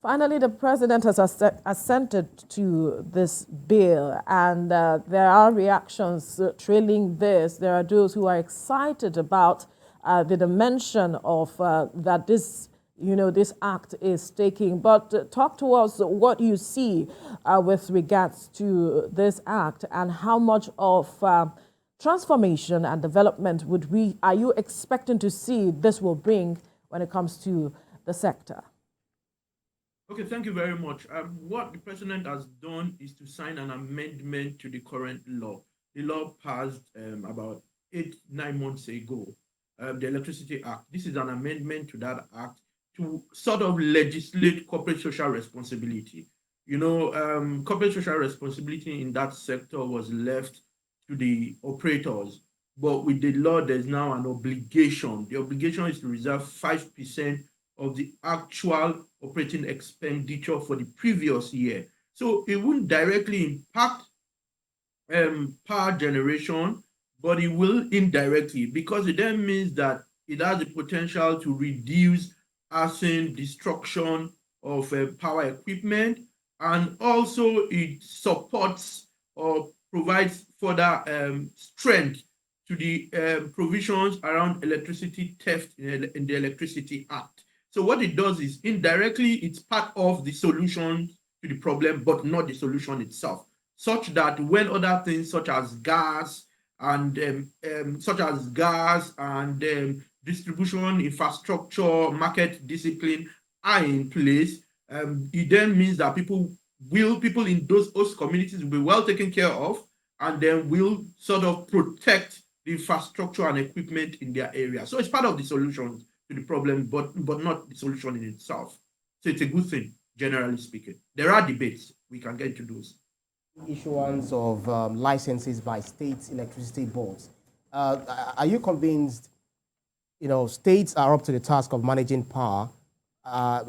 Finally, the president has assented to this bill, and there are reactions trailing this. There are those who are excited about the dimension of that this act is taking. But talk to us what you see with regards to this act and how much of transformation and development are you expecting to see this will bring when it comes to the sector? Okay, thank you very much. What the president has done is to sign an amendment to the current law. The law passed about 9 months ago, the Electricity Act. This is an amendment to that act to sort of legislate corporate social responsibility. Corporate social responsibility in that sector was left to the operators, but with the law, there's now an obligation. The obligation is to reserve 5% of the actual operating expenditure for the previous year. So it won't directly impact power generation, but it will indirectly, because it then means that it has the potential to reduce arson, destruction of power equipment, and also it supports or provides further strength to the provisions around electricity theft in the Electricity Act. So what it does is indirectly, it's part of the solution to the problem, but not the solution itself, such that when other things such as gas and distribution infrastructure, market discipline are in place, it then means that people in those host communities will be well taken care of, and then will sort of protect the infrastructure and equipment in their area. So it's part of the solution to the problem, but not the solution in itself. So it's a good thing, generally speaking. There are debates. We can get into those. Issuance of licenses by state electricity boards. Are you convinced, states are up to the task of managing power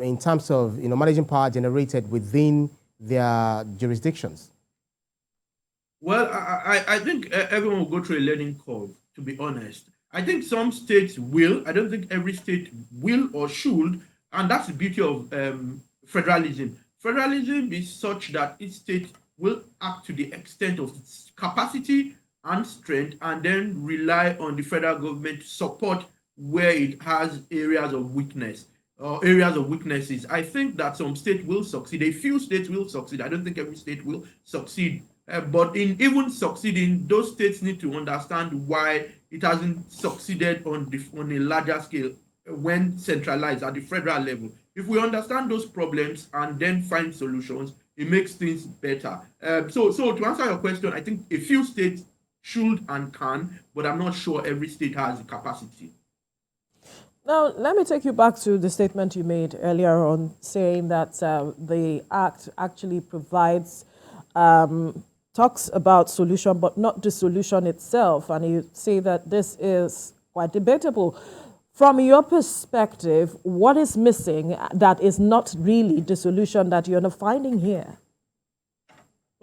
in terms of, managing power generated within their jurisdictions? Well, I think everyone will go through a learning curve, to be honest. I think some states will. I don't think every state will or should. And that's the beauty of federalism. Federalism is such that each state will act to the extent of its capacity and strength, and then rely on the federal government to support where it has areas of weakness or areas of weaknesses. I think that some states will succeed. A few states will succeed. I don't think every state will succeed. But in even succeeding, those states need to understand why it hasn't succeeded on a larger scale when centralized at the federal level. If we understand those problems and then find solutions, it makes things better. So to answer your question, I think a few states should and can, but I'm not sure every state has the capacity. Now, let me take you back to the statement you made earlier on, saying that the Act actually talks about solution, but not the solution itself. And you say that this is quite debatable. From your perspective, what is missing that is not really the solution that you're not finding here?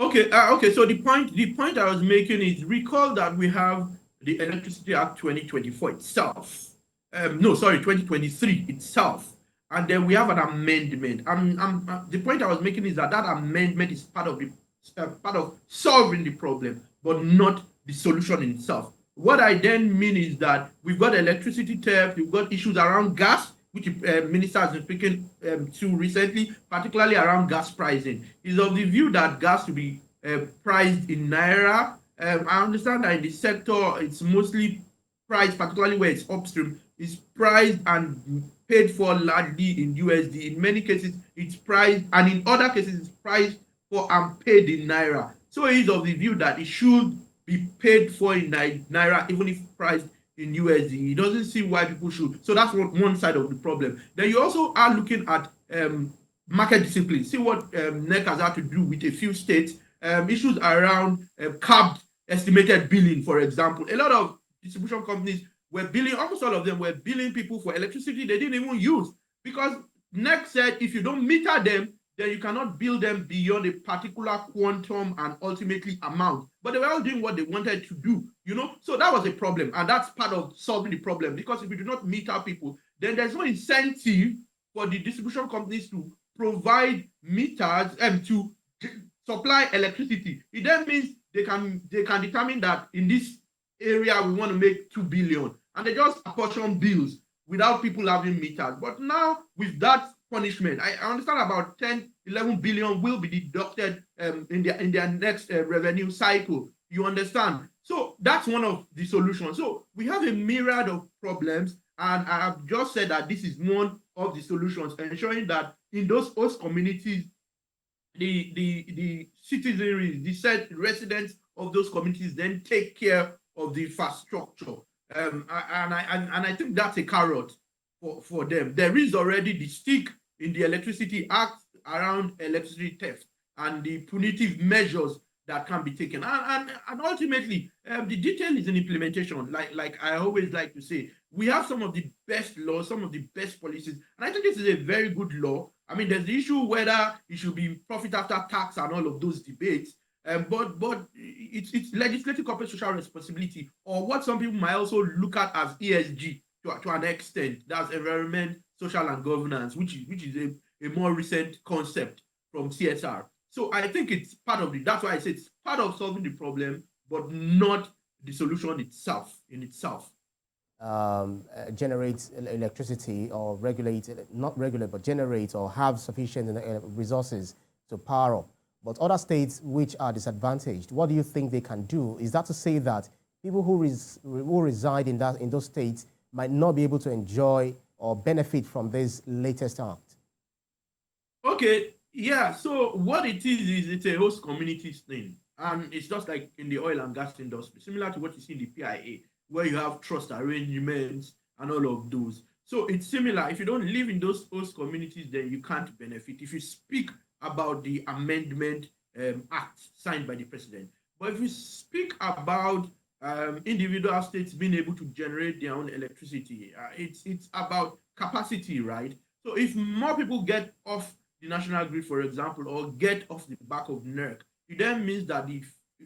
Okay. So the point I was making is, recall that we have the Electricity Act 2024 itself. 2023 itself, and then we have an amendment. The point I was making is that amendment is part of solving the problem, but not the solution in itself. What I then mean is that we've got electricity theft, we've got issues around gas, which the minister has been speaking to recently, particularly around gas pricing. Is of the view that gas should be priced in naira. I understand that in the sector, it's mostly priced, particularly where it's upstream, is priced and paid for largely in USD. In many cases, it's priced, and in other cases, it's priced for and paid in naira. So he is of the view that it should be paid for in naira, even if priced in USD. He doesn't see why people should. So that's one side of the problem. Then you also are looking at market discipline. See what NEC has had to do with a few states. Issues around capped estimated billing, for example. A lot of distribution companies were billing, almost all of them were billing people for electricity they didn't even use, because NEC said if you don't meter them, then you cannot bill them beyond a particular quantum and ultimately amount. But they were all doing what they wanted to do, So that was a problem, and that's part of solving the problem, because if you do not meter people, then there's no incentive for the distribution companies to provide meters to supply electricity, it then means they can determine that in this area we want to make 2 billion, and they just apportion bills without people having meters. But now with that punishment, I understand about 10-11 billion will be deducted in their next revenue cycle. You understand? So that's one of the solutions. So we have a myriad of problems, and I have just said that this is one of the solutions, ensuring that in those host communities, the citizenry, the said residents of those communities then take care of the infrastructure. And I think that's a carrot for them. There is already the stick in the Electricity Act around electricity theft and the punitive measures that can be taken. And ultimately, the detail is in implementation. Like I always like to say, we have some of the best laws, some of the best policies, and I think this is a very good law. I mean, there's the issue whether it should be profit after tax and all of those debates. But it's legislative corporate social responsibility, or what some people might also look at as ESG to an extent. That's environment, social, and governance, which is a more recent concept from CSR. So I think it's part of that's why I say it's part of solving the problem, but not the solution itself in itself. Generate electricity or regulate, not regulate, but generate or have sufficient resources to power up. But other states which are disadvantaged, what do you think they can do? Is that to say that people who reside in those states might not be able to enjoy or benefit from this latest act? Okay, yeah. So what it is it's a host communities thing, and it's just like in the oil and gas industry, similar to what you see in the PIA, where you have trust arrangements and all of those. So it's similar. If you don't live in those host communities, then you can't benefit. If you speak about the amendment act signed by the president, but if you speak about individual states being able to generate their own electricity, it's about capacity, right? So if more people get off the national grid, for example, or get off the back of NERC, it then means that the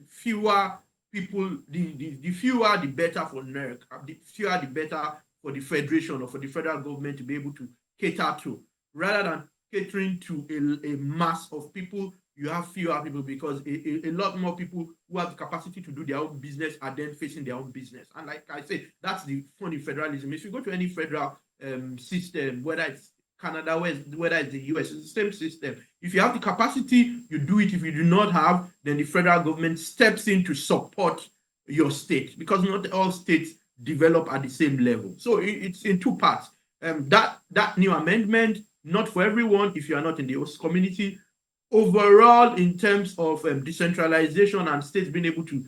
fewer people, the fewer the better for NERC, the fewer the better for the federation or for the federal government to be able to cater to, rather than catering to a mass of people. You have fewer people because a lot more people who have the capacity to do their own business are then facing their own business. And like I said, that's the fun in federalism. If you go to any federal system, whether it's Canada, whether it's the US, it's the same system. If you have the capacity, you do it. If you do not have, then the federal government steps in to support your state, because not all states develop at the same level. So it's in two parts. That new amendment, not for everyone if you are not in the host community. Overall, in terms of decentralization and states being able to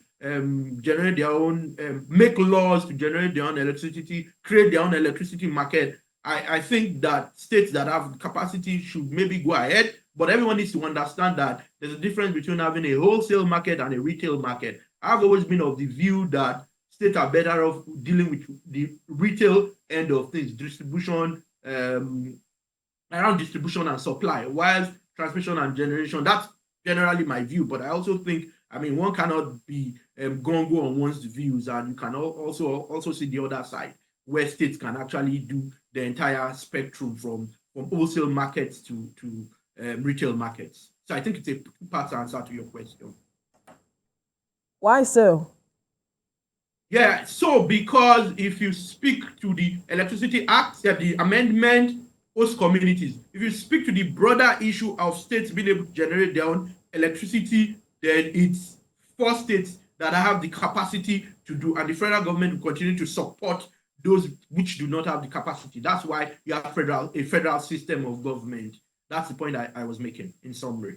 generate their own, make laws to generate their own electricity, create their own electricity market, I think that states that have capacity should maybe go ahead, but everyone needs to understand that there's a difference between having a wholesale market and a retail market. I've always been of the view that states are better off dealing with the retail end of things, distribution, around distribution and supply, whilst transmission and generation, that's generally my view. But I also think, I mean, one cannot be gongo on one's views, and you can also see the other side, where states can actually do the entire spectrum from wholesale markets to retail markets. So I think it's a two-part answer to your question. Why so? Yeah, so because if you speak to the Electricity Act, the amendment, host communities, if you speak to the broader issue of states being able to generate their own electricity, then it's 4 states that have the capacity to do, and the federal government will continue to support those which do not have the capacity. That's why you have a federal system of government. That's the point I was making in summary.